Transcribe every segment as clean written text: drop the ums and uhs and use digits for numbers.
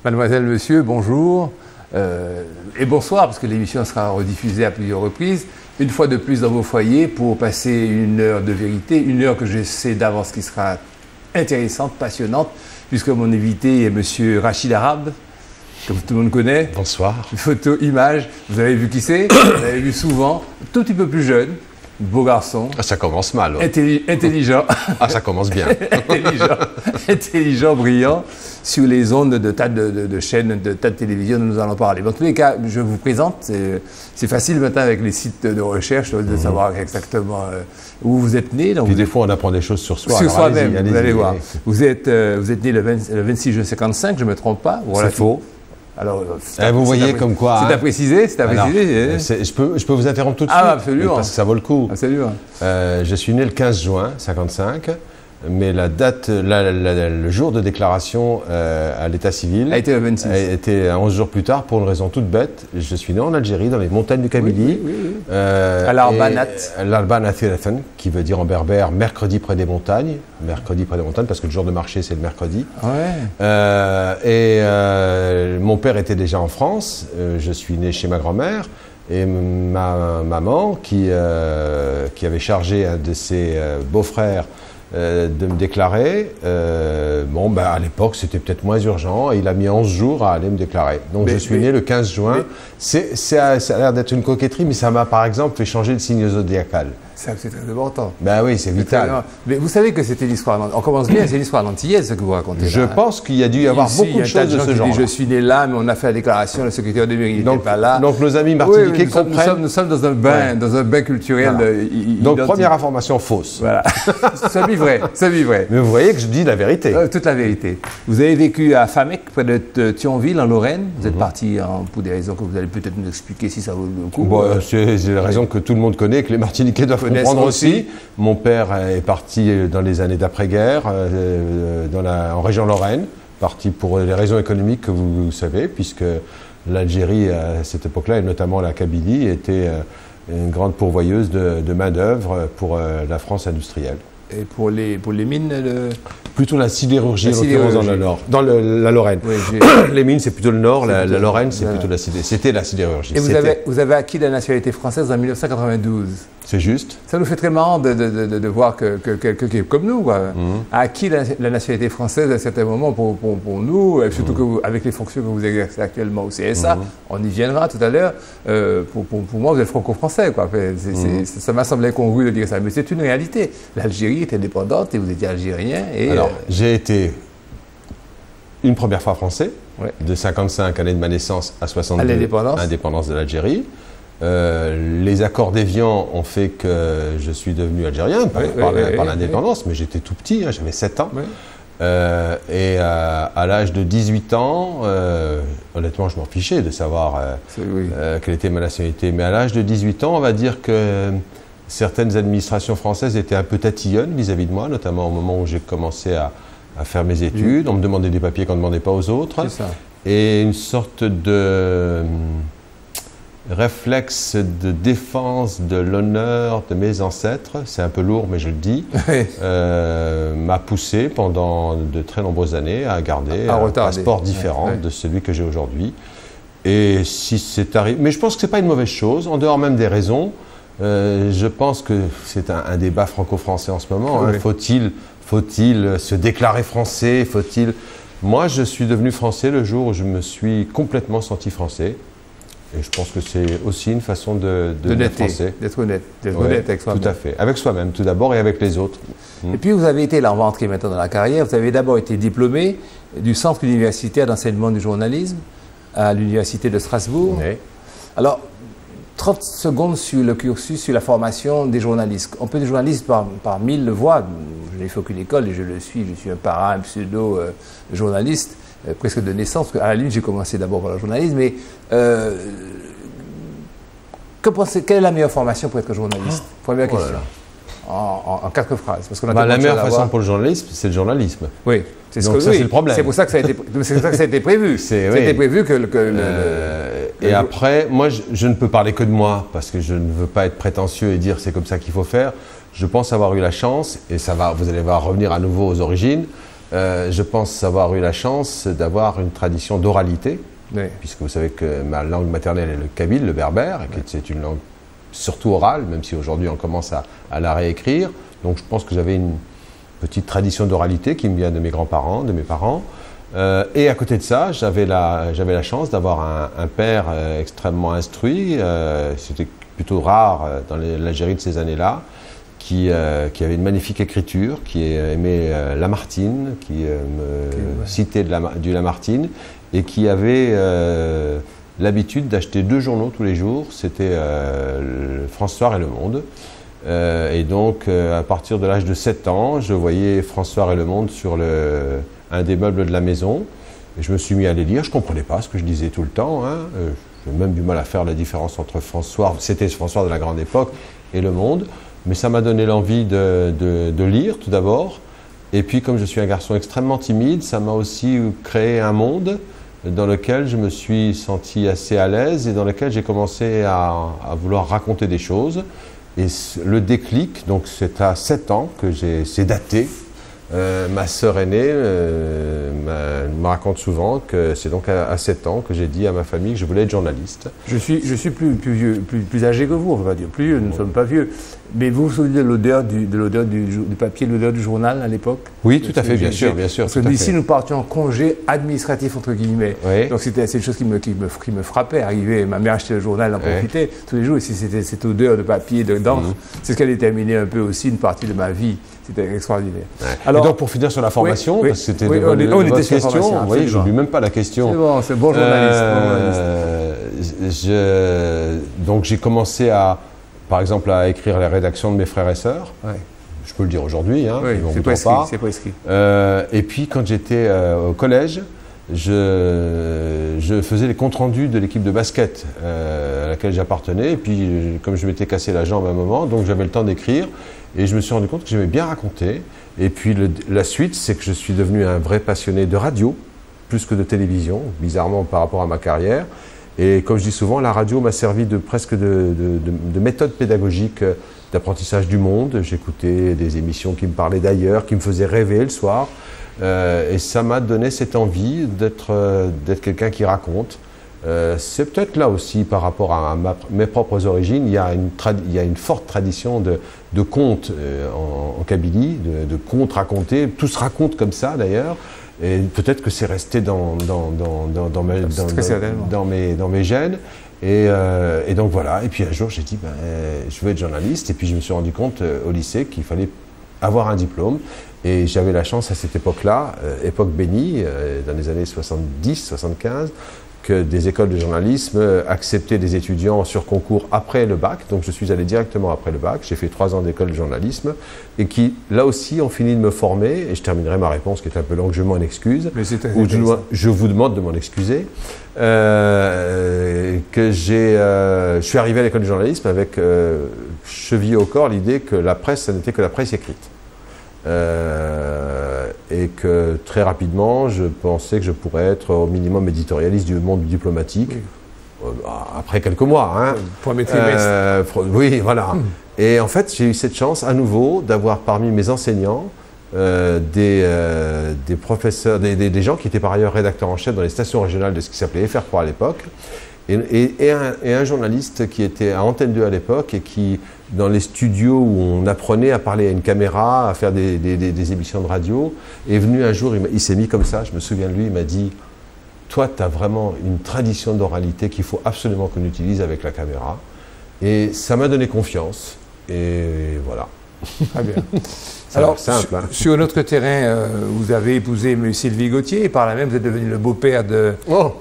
Mademoiselle, monsieur, bonjour et bonsoir, parce que l'émission sera rediffusée à plusieurs reprises, une fois de plus dans vos foyers pour passer une heure de vérité, une heure que je sais d'avance qui sera intéressante, passionnante, puisque mon invité est monsieur Rachid Arabe, que tout le monde connaît. Bonsoir. Photo, image, vous avez vu qui c'est? Vous l'avez vu souvent, tout petit peu plus jeune. Beau garçon. Ah, ça commence mal. Ouais. Intelligent. Ah, ça commence bien. intelligent, brillant, sur les ondes de tas de chaînes, de tas de télévisions dont nous allons parler. Dans tous les cas, je vous présente, c'est facile maintenant avec les sites de recherche de savoir exactement où vous êtes né. Donc puis des fois, on apprend des choses sur soi. Sur soi-même, vous allez voir. Vous êtes né le 26 juin 55, je ne me trompe pas. Voilà, c'est faux. Alors, vous voyez comme quoi... C'est à préciser, c'est à préciser. Je peux vous interrompre tout de suite? Ah, absolument. Parce que ça vaut le coup. Absolument. Je suis né le 15 juin 55, mais la date, le jour de déclaration à l'état civil... a été le 26. A été 11 jours plus tard, pour une raison toute bête. Je suis né en Algérie, dans les montagnes du Kabylie. Oui. À l'Arbanat. L'Arbanat, qui veut dire en berbère « mercredi près des montagnes ». Mercredi près des montagnes, parce que le jour de marché, c'est le mercredi. Ouais. Mon père était déjà en France. Je suis né chez ma grand-mère. Et ma maman, qui avait chargé un de ses beaux-frères de me déclarer, à l'époque, c'était peut-être moins urgent. Et il a mis 11 jours à aller me déclarer. Donc, je suis né le 15 juin. Ça a l'air d'être une coquetterie, mais ça m'a, par exemple, fait changer le signe zodiacal. C'est très important. Ben oui, c'est vital. Mais vous savez que c'était l'histoire... On commence bien, c'est l'histoire antillaise, ce que vous racontez. Je pense qu'il y a dû y avoir beaucoup de choses de ce genre. Je suis né là, mais on a fait la déclaration, le secrétaire de mairie n'était pas là. Donc nos amis martiniquais comprennent... Nous sommes dans un bain culturel. Voilà. Donc première information fausse. Voilà. Semi-vrai. Mais vous voyez que je dis la vérité. Toute la vérité. Vous avez vécu à Famec, près de Thionville, en Lorraine. Vous êtes parti pour des raisons que vous allez peut-être nous expliquer si ça vaut le coup. C'est la raison que tout le monde connaît, que les Martiniquais doivent comprendre aussi. Mon père est parti dans les années d'après-guerre, en région Lorraine, parti pour les raisons économiques que vous savez, puisque l'Algérie, à cette époque-là, et notamment la Kabylie, était une grande pourvoyeuse de main-d'œuvre pour la France industrielle. Et pour les mines Plutôt la sidérurgie, dans le nord. Dans la Lorraine. Oui, les mines, c'est plutôt le nord, la Lorraine, c'est plutôt la sidérurgie. C'était la sidérurgie. Et vous avez acquis la nationalité française en 1992. C'est juste. Ça nous fait très marrant de voir que quelqu'un qui est comme nous a acquis la nationalité française à un certain moment pour nous, surtout avec les fonctions que vous exercez actuellement au CSA. On y viendra tout à l'heure. Pour moi, vous êtes franco-français. Ça m'a semblé incongru de dire ça, mais c'est une réalité. L'Algérie est indépendante et vous étiez algérien. Alors, j'ai été une première fois français, de 55, année de ma naissance, à 62, indépendance de l'Algérie. Les accords d'Évian ont fait que je suis devenu algérien par l'indépendance, mais j'étais tout petit, j'avais 7 ans. Et à l'âge de 18 ans, honnêtement, je m'en fichais de savoir quelle était ma nationalité. Mais à l'âge de 18 ans, on va dire que certaines administrations françaises étaient un peu tatillonnes vis-à-vis de moi, notamment au moment où j'ai commencé à faire mes études. On me demandait des papiers qu'on ne demandait pas aux autres. Et une sorte de réflexe de défense de l'honneur de mes ancêtres, c'est un peu lourd mais je le dis, m'a poussé pendant de très nombreuses années à garder un passeport différent de celui que j'ai aujourd'hui. Et si c'est arrivé, mais je pense que ce n'est pas une mauvaise chose, en dehors même des raisons. Je pense que c'est un débat franco-français en ce moment. Faut-il se déclarer français? Moi, je suis devenu français le jour où je me suis complètement senti français. Et je pense que c'est aussi une façon d'être français. D'être honnête avec soi-même. Tout à fait. Avec soi-même, tout d'abord, et avec les autres. Et puis, vous avez été, là, on va entrer maintenant dans la carrière, vous avez d'abord été diplômé du Centre universitaire d'enseignement du journalisme à l'Université de Strasbourg. Oui. Alors, 30 secondes sur le cursus, sur la formation des journalistes. On peut être journaliste par 1000 voies. Je n'ai fait aucune école et je le suis. Je suis un parrain, un pseudo-journaliste. Presque de naissance, parce qu'à la limite, j'ai commencé d'abord par le journalisme, mais quelle est la meilleure formation pour être journaliste? Première question. en 4 phrases. Parce qu'on la meilleure façon pour le journalisme, c'est le journalisme. Oui. C'est le problème. C'est pour ça que ça a été prévu. C'était prévu que et après, moi, je ne peux parler que de moi, parce que je ne veux pas être prétentieux et dire c'est comme ça qu'il faut faire. Je pense avoir eu la chance, et vous allez voir revenir à nouveau aux origines, je pense avoir eu la chance d'avoir une tradition d'oralité, puisque vous savez que ma langue maternelle est le kabyle, le berbère, et que c'est une langue surtout orale, même si aujourd'hui on commence à la réécrire. Donc je pense que j'avais une petite tradition d'oralité qui me vient de mes grands-parents, de mes parents. Et à côté de ça, j'avais la chance d'avoir un père extrêmement instruit, c'était plutôt rare dans l'Algérie de ces années-là, qui avait une magnifique écriture, qui aimait Lamartine, qui me citait du Lamartine, et qui avait l'habitude d'acheter 2 journaux tous les jours, c'était le France Soir et Le Monde. Et donc, à partir de l'âge de 7 ans, je voyais France Soir et Le Monde sur un des meubles de la maison. Et je me suis mis à les lire. Je ne comprenais pas ce que je disais tout le temps. Hein. J'ai même du mal à faire la différence entre France Soir, c'était France Soir de la grande époque, et Le Monde. Mais ça m'a donné l'envie de lire, tout d'abord. Et puis, comme je suis un garçon extrêmement timide, ça m'a aussi créé un monde dans lequel je me suis senti assez à l'aise et dans lequel j'ai commencé à vouloir raconter des choses. Et le déclic, donc c'est à 7 ans que c'est daté. Ma sœur aînée me raconte souvent que c'est donc à 7 ans que j'ai dit à ma famille que je voulais être journaliste. Je suis plus vieux, plus âgé que vous, on va dire. Plus vieux, nous ne sommes pas vieux. Mais vous vous souvenez de l'odeur du papier, de l'odeur du journal à l'époque? Oui, tout à fait, bien sûr. Parce que d'ici, nous partions en congé administratif, entre guillemets. Oui. Donc c'est une chose qui me frappait. Arriver, ma mère achetait le journal, en profitait tous les jours. Et c'était cette odeur de papier, d'encre. C'est ce qui a déterminé un peu aussi une partie de ma vie. C'était extraordinaire. Ouais. Alors, et donc pour finir sur la formation, parce que c'était on était sur la formation. Vous voyez, je n'oublie même pas la question. C'est bon journaliste. Donc j'ai commencé par exemple, à écrire les rédactions de mes frères et sœurs. Ouais. Je peux le dire aujourd'hui, hein, c'est prescrit. Et puis quand j'étais au collège, je faisais les comptes rendus de l'équipe de basket à laquelle j'appartenais. Et puis comme je m'étais cassé la jambe à un moment, donc j'avais le temps d'écrire. Et je me suis rendu compte que j'aimais bien raconter. Et puis la suite, c'est que je suis devenu un vrai passionné de radio, plus que de télévision, bizarrement par rapport à ma carrière. Et comme je dis souvent, la radio m'a servi presque de méthode pédagogique d'apprentissage du monde. J'écoutais des émissions qui me parlaient d'ailleurs, qui me faisaient rêver le soir. Et ça m'a donné cette envie d'être quelqu'un qui raconte. C'est peut-être là aussi, par rapport à mes propres origines, il y a une forte tradition de contes en Kabylie, de contes racontés. Tout se raconte comme ça d'ailleurs. Et peut-être que c'est resté dans mes gènes. Et donc voilà. Et puis un jour, j'ai dit, je veux être journaliste. Et puis je me suis rendu compte au lycée qu'il fallait avoir un diplôme. Et j'avais la chance à cette époque-là, époque bénie, dans les années 70-75, que des écoles de journalisme acceptaient des étudiants sur concours après le bac. Donc je suis allé directement après le bac. J'ai fait 3 ans d'école de journalisme et qui, là aussi, ont fini de me former. Et je terminerai ma réponse qui est un peu longue, je m'en excuse. Mais je vous demande de m'en excuser. Je suis arrivé à l'école de journalisme avec chevillé au corps l'idée que la presse, ça n'était que la presse écrite. Et que très rapidement, je pensais que je pourrais être au minimum éditorialiste du monde diplomatique, après quelques mois. Hein. Premier trimestre. Oui, voilà. Et en fait, j'ai eu cette chance à nouveau d'avoir parmi mes enseignants des professeurs, des gens qui étaient par ailleurs rédacteurs en chef dans les stations régionales de ce qui s'appelait FR3 à l'époque, et un journaliste qui était à Antenne 2 à l'époque et qui, dans les studios où on apprenait à parler à une caméra, à faire des émissions de radio, est venu un jour, il s'est mis comme ça, je me souviens de lui, il m'a dit « Toi, tu as vraiment une tradition d'oralité qu'il faut absolument qu'on utilise avec la caméra. » Et ça m'a donné confiance, et voilà. Très bien. Alors, simple, sur notre terrain, vous avez épousé Sylvie Gauthier, et par là même, vous êtes devenu le beau-père de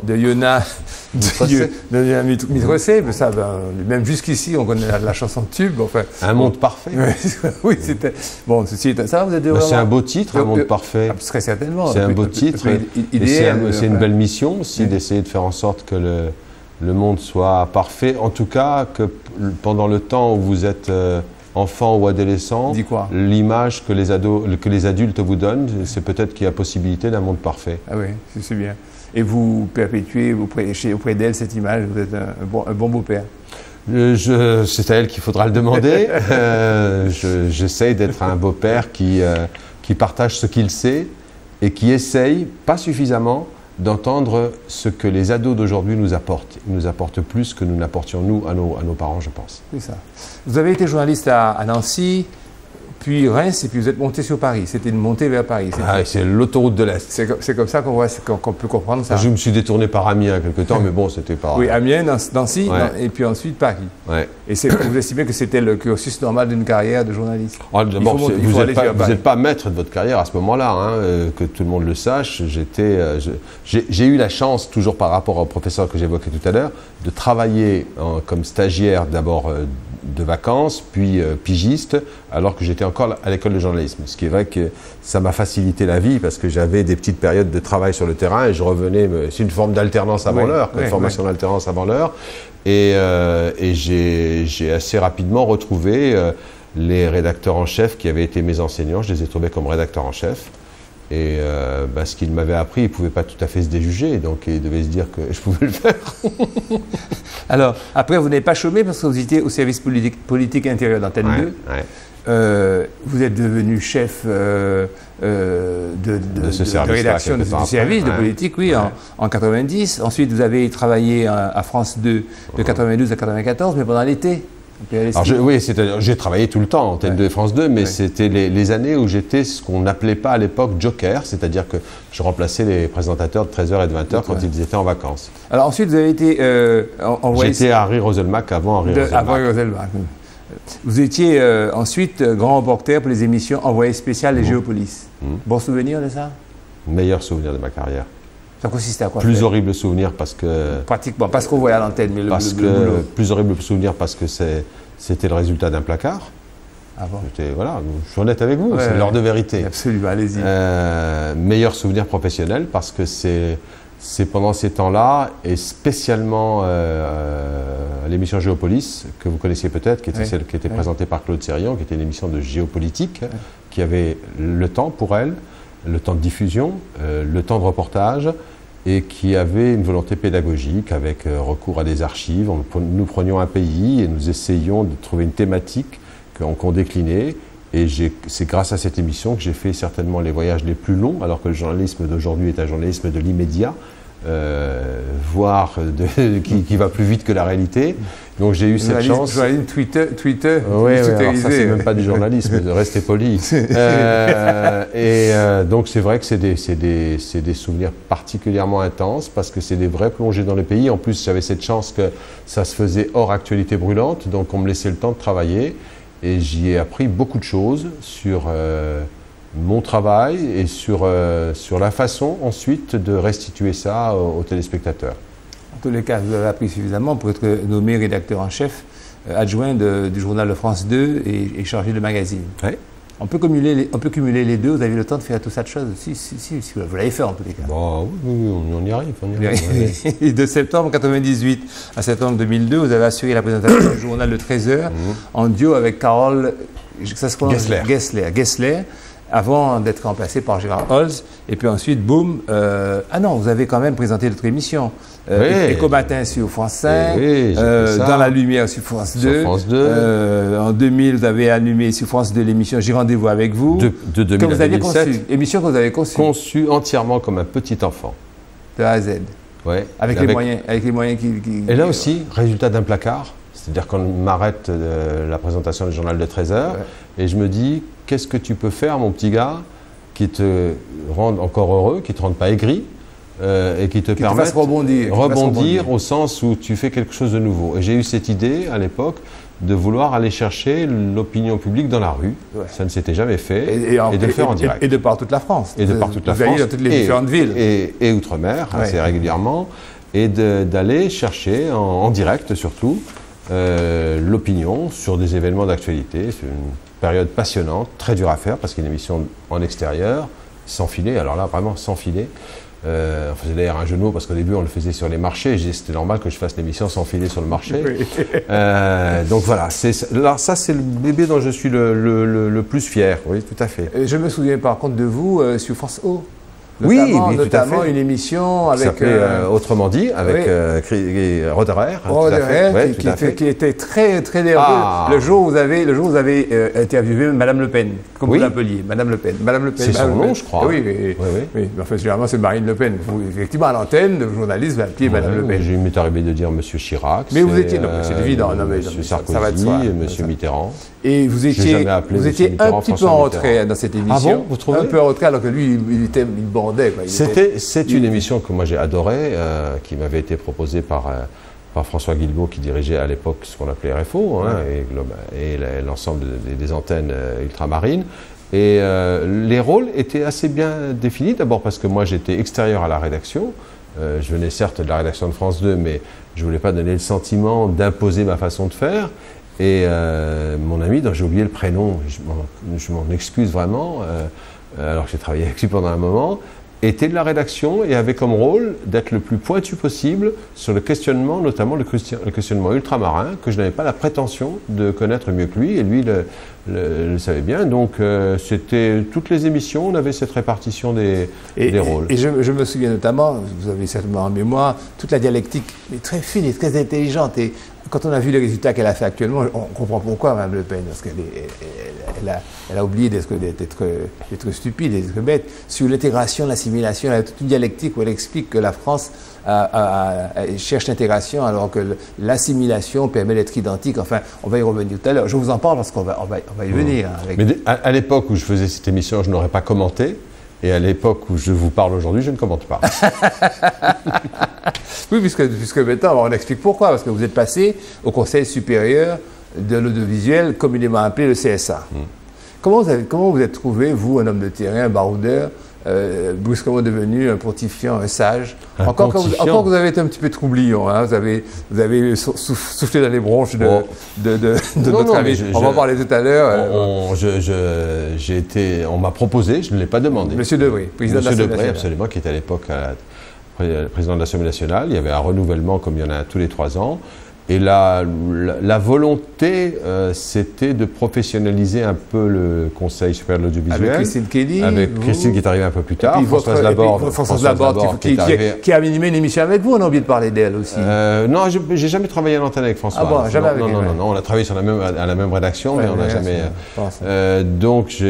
Yona Mitrocé. Mais ça, même jusqu'ici, on connaît la chanson de tube. Enfin, un monde parfait. Oui, c'était. Bon, ceci étant ça, vous êtes vraiment... C'est un beau titre, un monde parfait. Très certainement. C'est un beau titre. C'est une belle mission aussi d'essayer de faire en sorte que le monde soit parfait. En tout cas, que pendant le temps où vous êtes enfant ou adolescent, l'image que les adultes vous donnent, c'est peut-être qu'il y a possibilité d'un monde parfait. Ah oui, c'est bien. Et vous perpétuez, vous prêchez auprès d'elle cette image, vous êtes un bon beau-père. C'est à elle qu'il faudra le demander. J'essaye d'être un beau-père qui partage ce qu'il sait et qui essaye, pas suffisamment, d'entendre ce que les ados d'aujourd'hui nous apportent. Ils nous apportent plus que nous n'apportions nous à nos parents, je pense. C'est ça. Vous avez été journaliste à Nancy, puis Reims, et puis vous êtes monté sur Paris. C'était une montée vers Paris. C'est l'autoroute de l'Est. C'est comme ça qu'on peut comprendre ça. Je me suis détourné par Amiens quelque temps, mais bon, c'était pas... Oui, Amiens, Nancy, et puis ensuite Paris. Ouais. Et vous estimez que c'était le cursus normal d'une carrière de journaliste? D'abord, vous n'êtes pas maître de votre carrière à ce moment-là, hein, que tout le monde le sache. J'ai eu la chance, toujours par rapport au professeur que j'évoquais tout à l'heure, de travailler comme stagiaire d'abord de vacances, puis pigiste, alors que j'étais encore à l'école de journalisme. Ce qui est vrai que ça m'a facilité la vie parce que j'avais des petites périodes de travail sur le terrain et je revenais, c'est une forme d'alternance avant l'heure, une formation d'alternance avant l'heure. Et j'ai assez rapidement retrouvé les rédacteurs en chef qui avaient été mes enseignants. Je les ai trouvés comme rédacteurs en chef. Et ce qu'ils m'avaient appris, ils ne pouvaient pas tout à fait se déjuger, donc ils devaient se dire que je pouvais le faire. Alors, après, vous n'avez pas chômé parce que vous étiez au service politique intérieur d'Antenne 2. Vous êtes devenu chef de rédaction de ce service de politique, oui, en 90. Ensuite, vous avez travaillé à France 2 de 92 à 94, mais pendant l'été. J'ai travaillé tout le temps en Antenne 2 et France 2, mais c'était les années où j'étais ce qu'on n'appelait pas à l'époque joker, c'est-à-dire que je remplaçais les présentateurs de 13h et de 20h quand ils étaient en vacances. Alors ensuite, vous avez été envoyé... J'étais à Harry Roselmack avant Harry Roselmack. Vous étiez ensuite grand reporter pour les émissions Envoyé spécial et Géopolis. Bon souvenir de ça? Meilleur souvenir de ma carrière. Ça consistait à quoi? Plus horrible souvenir parce que... Pratiquement, parce qu'on voyait à l'antenne, mais plus horrible souvenir parce que c'était le résultat d'un placard. Ah bon? Voilà, je suis honnête avec vous, c'est l'heure de vérité. Absolument, allez-y. Meilleur souvenir professionnel parce que c'est pendant ces temps-là, et spécialement l'émission Géopolis, que vous connaissiez peut-être, qui était celle qui était présentée par Claude Sérillon, qui était une émission de géopolitique, qui avait le temps pour elle, le temps de diffusion, le temps de reportage, et qui avait une volonté pédagogique avec recours à des archives. Nous prenions un pays et nous essayions de trouver une thématique qu'on déclinait. Et c'est grâce à cette émission que j'ai fait certainement les voyages les plus longs, alors que le journalisme d'aujourd'hui est un journalisme de l'immédiat, voire qui va plus vite que la réalité. Donc j'ai eu cette chance. Twitter. Oui, alors ça c'est même pas du journalisme, de rester poli. Donc c'est vrai que c'est des souvenirs particulièrement intenses parce que c'est des vraies plongées dans le pays. En plus j'avais cette chance que ça se faisait hors actualité brûlante, donc on me laissait le temps de travailler et j'y ai appris beaucoup de choses sur mon travail et sur la façon ensuite de restituer ça aux téléspectateurs. En tous les cas, vous avez appris suffisamment pour être nommé rédacteur en chef adjoint du journal de France 2 et chargé de magazine. Oui. On peut cumuler les deux, vous avez le temps de faire tout ça de choses. Si vous l'avez fait en tous les cas. Bon, oui, on y arrive. Et de septembre 1998 à septembre 2002, vous avez assuré la présentation du journal de 13h en duo avec Carole Gessler, avant d'être remplacé par Gérard Holz. Et puis ensuite, boum, vous avez quand même présenté notre émission. Éco-matin sur France 5, Dans la lumière sur France 2. En 2000, vous avez animé sur France 2 l'émission J'ai rendez-vous avec vous. De 2000 à 2007. Émission que vous avez conçue. Conçue entièrement comme un petit enfant. De A à Z. Ouais. Avec les moyens qui... Et là aussi, résultat d'un placard. C'est-à-dire qu'on m'arrête la présentation du journal de 13h et je me dis, qu'est-ce que tu peux faire, mon petit gars, qui te rende encore heureux, qui ne te rende pas aigri et qui te permette de rebondir au sens où tu fais quelque chose de nouveau. Et j'ai eu cette idée à l'époque de vouloir aller chercher l'opinion publique dans la rue. Ça ne s'était jamais fait. Et de le faire en direct. Et de par toute la France. Et de par toute la France. Dans toutes les différentes villes. Et outre-mer, assez régulièrement. Et d'aller chercher en direct surtout l'opinion sur des événements d'actualité. C'est une période passionnante, très dure à faire parce qu'il y a une émission en extérieur, sans filet, alors là vraiment sans filet. On faisait d'ailleurs un jeu de mots parce qu'au début on le faisait sur les marchés. J'ai dit c'était normal que je fasse l'émission sans filer sur le marché. Oui. Donc voilà, alors ça c'est le bébé dont je suis le plus fier. Oui, tout à fait. Je me souviens par contre de vous sur France O. Notamment, notamment une émission avec... Autrement dit, avec Roderer. Qui était très, très nerveux. Le jour où vous avez interviewé Madame Le Pen, comme vous l'appeliez, Madame Le Pen. C'est son nom, je crois. Oui. Enfin, généralement, c'est Marine Le Pen. Effectivement, à l'antenne, le journaliste va appeler Madame Le Pen. Il m'est arrivé de dire Monsieur Chirac. Mais vous étiez... Non, c'est évident. Monsieur Sarkozy, Monsieur Mitterrand. Et vous étiez un petit peu en retrait dans cette émission. Ah bon, vous trouvez? Un peu en retrait, alors que lui, il bordait. C'est une émission que moi j'ai adorée, qui m'avait été proposée par François Guilbault, qui dirigeait à l'époque ce qu'on appelait RFO, et l'ensemble des antennes ultramarines. Et les rôles étaient assez bien définis, d'abord parce que moi j'étais extérieur à la rédaction. Je venais certes de la rédaction de France 2, mais je ne voulais pas donner le sentiment d'imposer ma façon de faire. Et mon ami, dont j'ai oublié le prénom, je m'en excuse vraiment, alors que j'ai travaillé avec lui pendant un moment, était de la rédaction et avait comme rôle d'être le plus pointu possible sur le questionnement, notamment le questionnement ultramarin, que je n'avais pas la prétention de connaître mieux que lui, et lui le savait bien. Donc c'était toutes les émissions, on avait cette répartition des rôles. Et je me souviens notamment, vous avez certainement en mémoire, toute la dialectique est très fine et très intelligente. Et quand on a vu les résultats qu'elle a fait actuellement, on comprend pourquoi Mme Le Pen, parce qu'elle a oublié d'être stupide, d'être bête. Sur l'intégration, l'assimilation, elle a toute une dialectique où elle explique que la France cherche l'intégration alors que l'assimilation permet d'être identique. Enfin, on va y revenir tout à l'heure. Je vous en parle parce qu'on va y venir. Mais à l'époque où je faisais cette émission, je n'aurais pas commenté. Et à l'époque où je vous parle aujourd'hui, je ne commente pas. Oui, puisque maintenant, on explique pourquoi. Parce que vous êtes passé au Conseil supérieur de l'audiovisuel, communément appelé le CSA. Comment vous êtes trouvé, vous, un homme de terrain, un baroudeur, brusquement devenu un pontifiant, un sage? Encore que vous avez été un petit peu troublion, hein, vous avez soufflé dans les bronches de notre ami. On va en parler tout à l'heure. On m'a proposé, je ne l'ai pas demandé. Monsieur Debré, président de l'Assemblée nationale. Absolument, qui était à l'époque président de l'Assemblée nationale. Il y avait un renouvellement comme il y en a tous les 3 ans. Et la volonté, c'était de professionnaliser un peu le Conseil supérieur de l'audiovisuel. Avec Christine Kelly. Avec Christine qui est arrivée un peu plus tard. Françoise Laborde qui a animé une émission avec vous. On a oublié de parler d'elle aussi. Non, j'ai jamais travaillé à l'antenne avec Françoise. Ah bon, jamais avec elle. Non, on a travaillé à la même rédaction, mais on n'a jamais... Donc,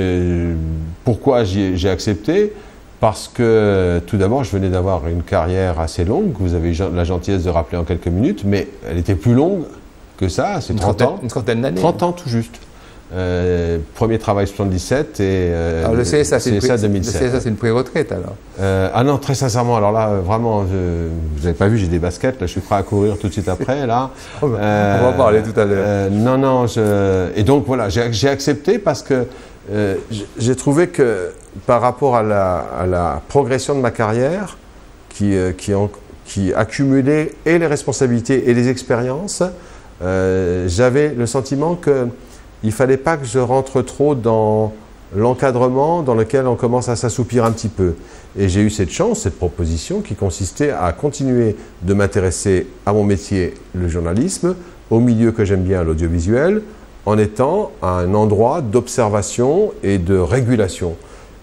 pourquoi j'ai accepté? Parce que, tout d'abord, je venais d'avoir une carrière assez longue, que vous avez eu la gentillesse de rappeler en quelques minutes, mais elle était plus longue que ça, c'est 30 ans. Une trentaine d'années. 30 ans tout juste. Premier travail 77 et alors le CSA, c'est 2007. Le CSA, c'est une pré-retraite alors? Ah non, très sincèrement, alors là, vraiment, vous n'avez pas vu, j'ai des baskets, là, je suis prêt à courir tout de suite après, là. On va en parler tout à l'heure. Non, et donc voilà, j'ai accepté parce que j'ai trouvé que par rapport à la progression de ma carrière, qui accumulait et les responsabilités et les expériences, j'avais le sentiment qu'il ne fallait pas que je rentre trop dans l'encadrement dans lequel on commence à s'assoupir un petit peu. Et j'ai eu cette chance, cette proposition qui consistait à continuer de m'intéresser à mon métier, le journalisme, au milieu que j'aime bien, l'audiovisuel, en étant à un endroit d'observation et de régulation.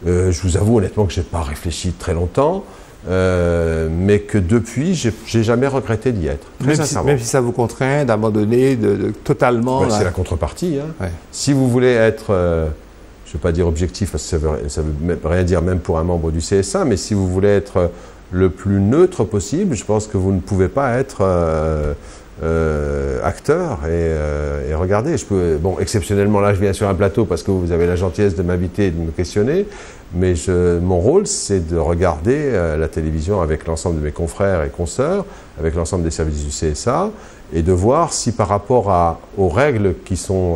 Je vous avoue honnêtement que je n'ai pas réfléchi très longtemps, mais que depuis, je n'ai jamais regretté d'y être. Même si ça vous contraint d'abandonner totalement... C'est la contrepartie. Hein. Ouais. Si vous voulez être, je ne veux pas dire objectif, parce que ça ne veut rien dire même pour un membre du CSA, mais si vous voulez être le plus neutre possible, je pense que vous ne pouvez pas être... acteur et regardez, exceptionnellement là je viens sur un plateau parce que vous avez la gentillesse de m'inviter et de me questionner, mais mon rôle c'est de regarder la télévision avec l'ensemble de mes confrères et consoeurs, avec l'ensemble des services du CSA, et de voir si par rapport aux règles qui sont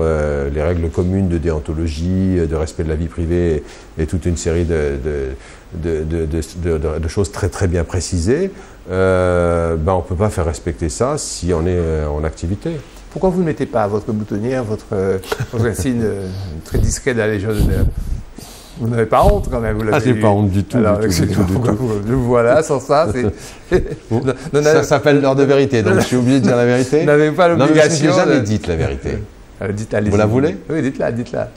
les règles communes de déontologie, de respect de la vie privée et toute une série de choses très très bien précisées, on ne peut pas faire respecter ça si on est en activité. Pourquoi vous ne mettez pas votre boutonnière, votre insigne très discret de la Légion d'honneur? Vous n'avez pas honte quand même, vous l'avez j'ai pas honte du tout. Alors, du tout. Voilà, sans ça, c'est... Ça s'appelle l'heure de vérité, donc je suis obligé de dire la vérité. Vous n'avez pas l'obligation... Non, mais je n'ai jamais dit la vérité. Dites-la, vous la voulez? Oui, dites-la, dites-la.